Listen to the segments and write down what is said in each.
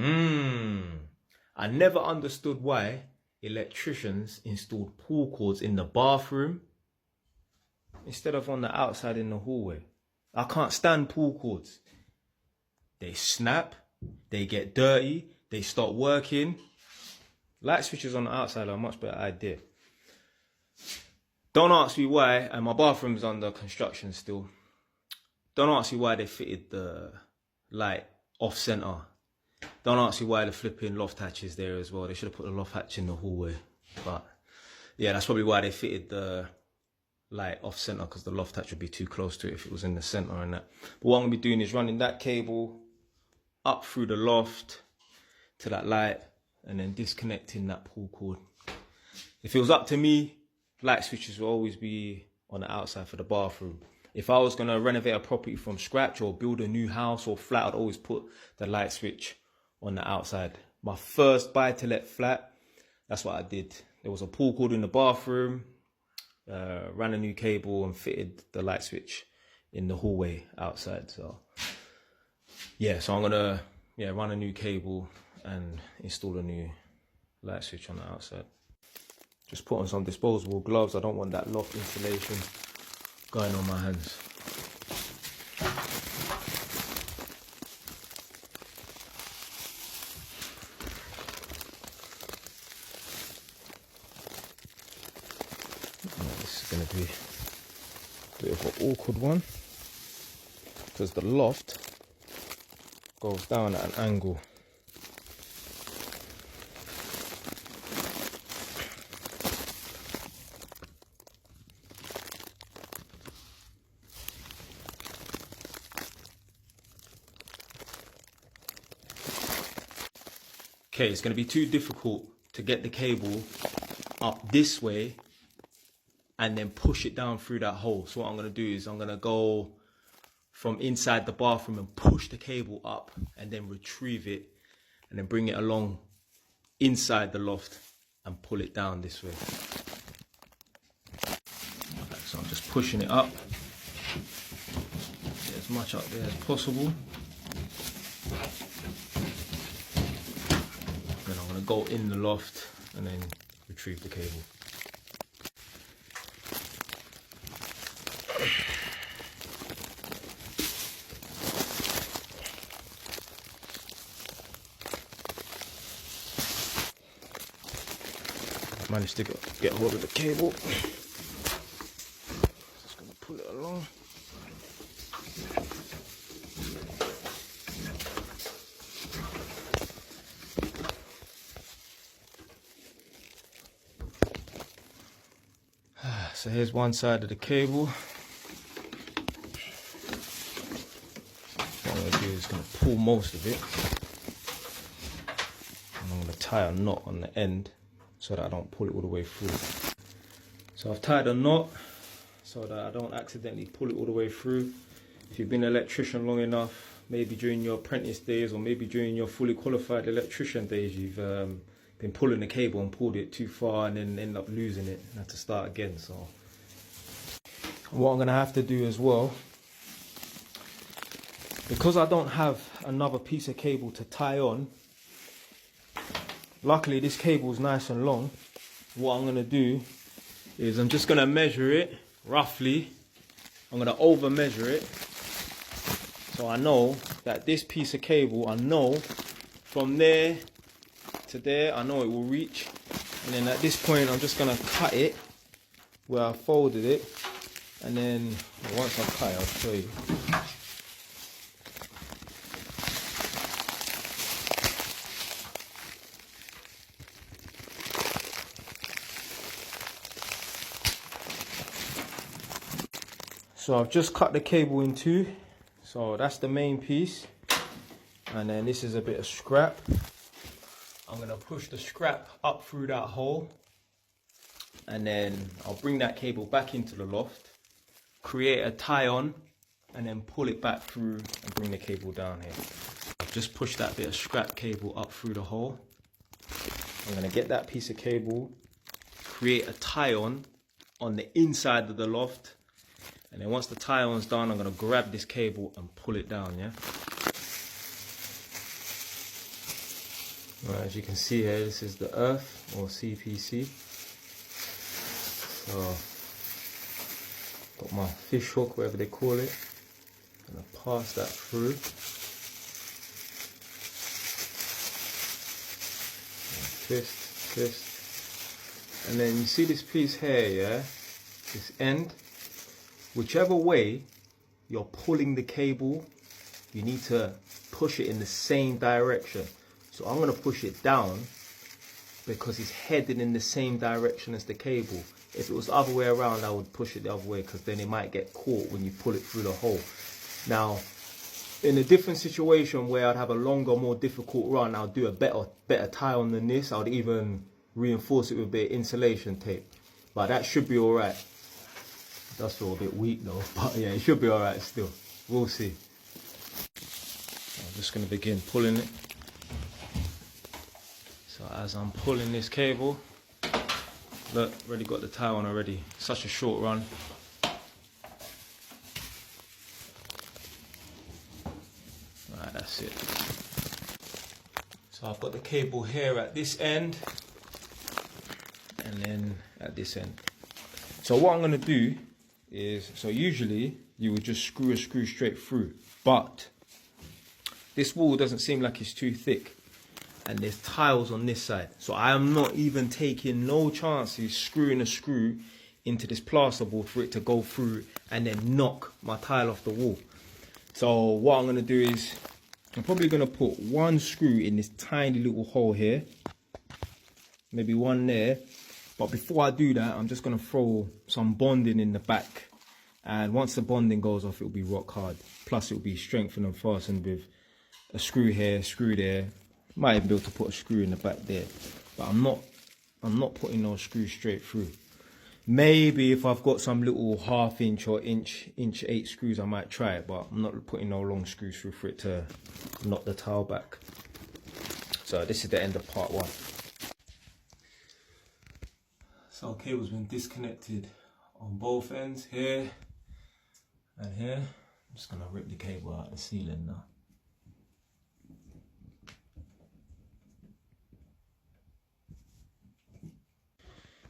I never understood why electricians installed pull cords in the bathroom instead of on the outside in the hallway. I can't stand pull cords. They snap, they get dirty, they stop working. Light switches on the outside are a much better idea. Don't ask me why, and my bathroom's under construction still. Don't ask me why they fitted the light off center. Don't ask me why the flipping loft hatch is there as well. They should have put the loft hatch in the hallway. But yeah, that's probably why they fitted the light off center, because the loft hatch would be too close to it if it was in the center and that. But what I'm gonna be doing is running that cable up through the loft to that light and then disconnecting that pull cord. If it was up to me, light switches will always be on the outside for the bathroom. If I was gonna renovate a property from scratch or build a new house or flat, I'd always put the light switch on the outside. My first buy-to-let flat, that's what I did. There was a pull cord in the bathroom, ran a new cable and fitted the light switch in the hallway outside. So yeah, so I'm gonna run a new cable and install a new light switch on the outside. Just put on some disposable gloves. I don't want that loft insulation going on my hands. This is going to be a bit of an awkward one because the loft goes down at an angle. Okay, it's going to be too difficult to get the cable up this way and then push it down through that hole. So what I'm going to do is I'm going to go from inside the bathroom and push the cable up and then retrieve it and then bring it along inside the loft and pull it down this way. Okay, so I'm just pushing it up, get as much up there as possible. Then I'm going to go in the loft and then retrieve the cable. Managed to get hold of the cable. Just going to pull it along. So here's one side of the cable. What I'm going to do is going to pull most of it. And I'm going to tie a knot on the end so that I don't pull it all the way through. So I've tied a knot so that I don't accidentally pull it all the way through. If you've been an electrician long enough, maybe during your apprentice days or maybe during your fully qualified electrician days, you've been pulling the cable and pulled it too far and then end up losing it and have to start again. So what I'm going to have to do as well, because I don't have another piece of cable to tie on, luckily this cable is nice and long. What I'm going to do is I'm just going to measure it roughly. I'm going to over measure it so I know that this piece of cable, I know from there to there, I know it will reach. And then at this point I'm just going to cut it where I folded it, and then once I cut it I'll show you. So I've just cut the cable in two. So that's the main piece, and then this is a bit of scrap. I'm going to push the scrap up through that hole, and then I'll bring that cable back into the loft, create a tie-on, and then pull it back through and bring the cable down here. I've just pushed that bit of scrap cable up through the hole. I'm going to get that piece of cable, create a tie-on on the inside of the loft, and then once the tie-on's done, I'm going to grab this cable and pull it down, yeah? Right, as you can see here, this is the earth or CPC. So got my fish hook, whatever they call it. Gonna pass that through. Twist, twist. And then you see this piece here, yeah? This end. Whichever way you're pulling the cable, you need to push it in the same direction. So I'm gonna push it down because it's heading in the same direction as the cable. If it was the other way around, I would push it the other way because then it might get caught when you pull it through the hole. Now, in a different situation where I'd have a longer, more difficult run, I'll do a better tie on than this. I'd even reinforce it with a bit of insulation tape. But that should be all right. It does feel a bit weak though, but yeah, it should be all right still. We'll see. I'm just gonna begin pulling it. So as I'm pulling this cable, look, already got the tie on already. Such a short run. Right, that's it. So I've got the cable here at this end and then at this end. So what I'm gonna do is, so usually you would just screw a screw straight through, but this wall doesn't seem like it's too thick and there's tiles on this side. So I am not even taking no chances screwing a screw into this plasterboard for it to go through and then knock my tile off the wall. So what I'm gonna do is, I'm probably gonna put one screw in this tiny little hole here, maybe one there. But before I do that, I'm just gonna throw some bonding in the back. And once the bonding goes off, it'll be rock hard. Plus it'll be strengthened and fastened with a screw here, a screw there. Might even be able to put a screw in the back there. But I'm not putting no screw straight through. Maybe if I've got some little 1/2 inch or inch 8 screws, I might try it, but I'm not putting no long screws through for it to knock the tile back. So this is the end of part 1. So cable's been disconnected on both ends, here and here. I'm just gonna rip the cable out of the ceiling now.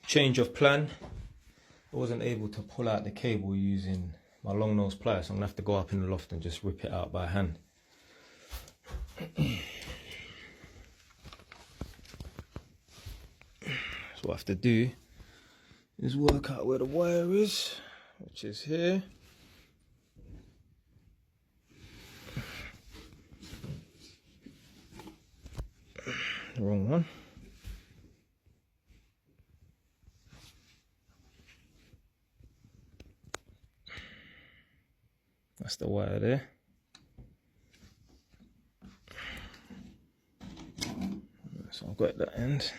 Change of plan. I wasn't able to pull out the cable using my long nose pliers, so I'm gonna have to go up in the loft and just rip it out by hand. So what I have to do is work out where the wire is, which is here. The wrong one. That's the wire there. So I've got that end.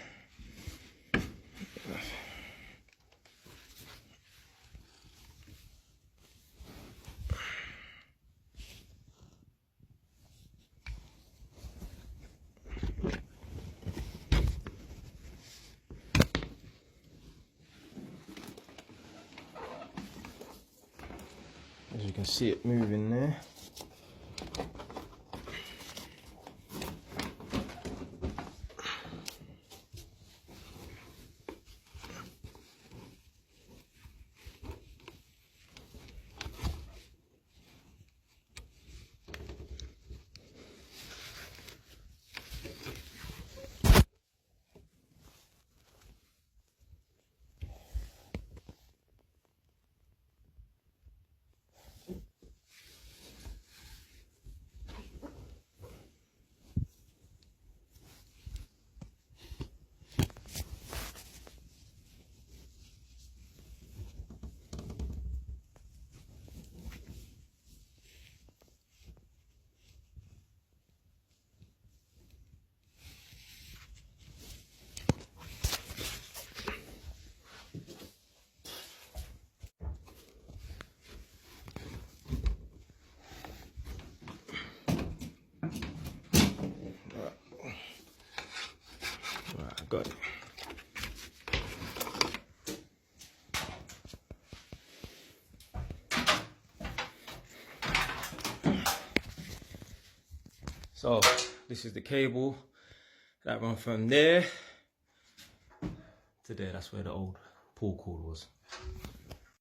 As you can see it moving there. Got it. So this is the cable. That run from there to there. That's where the old pool call was.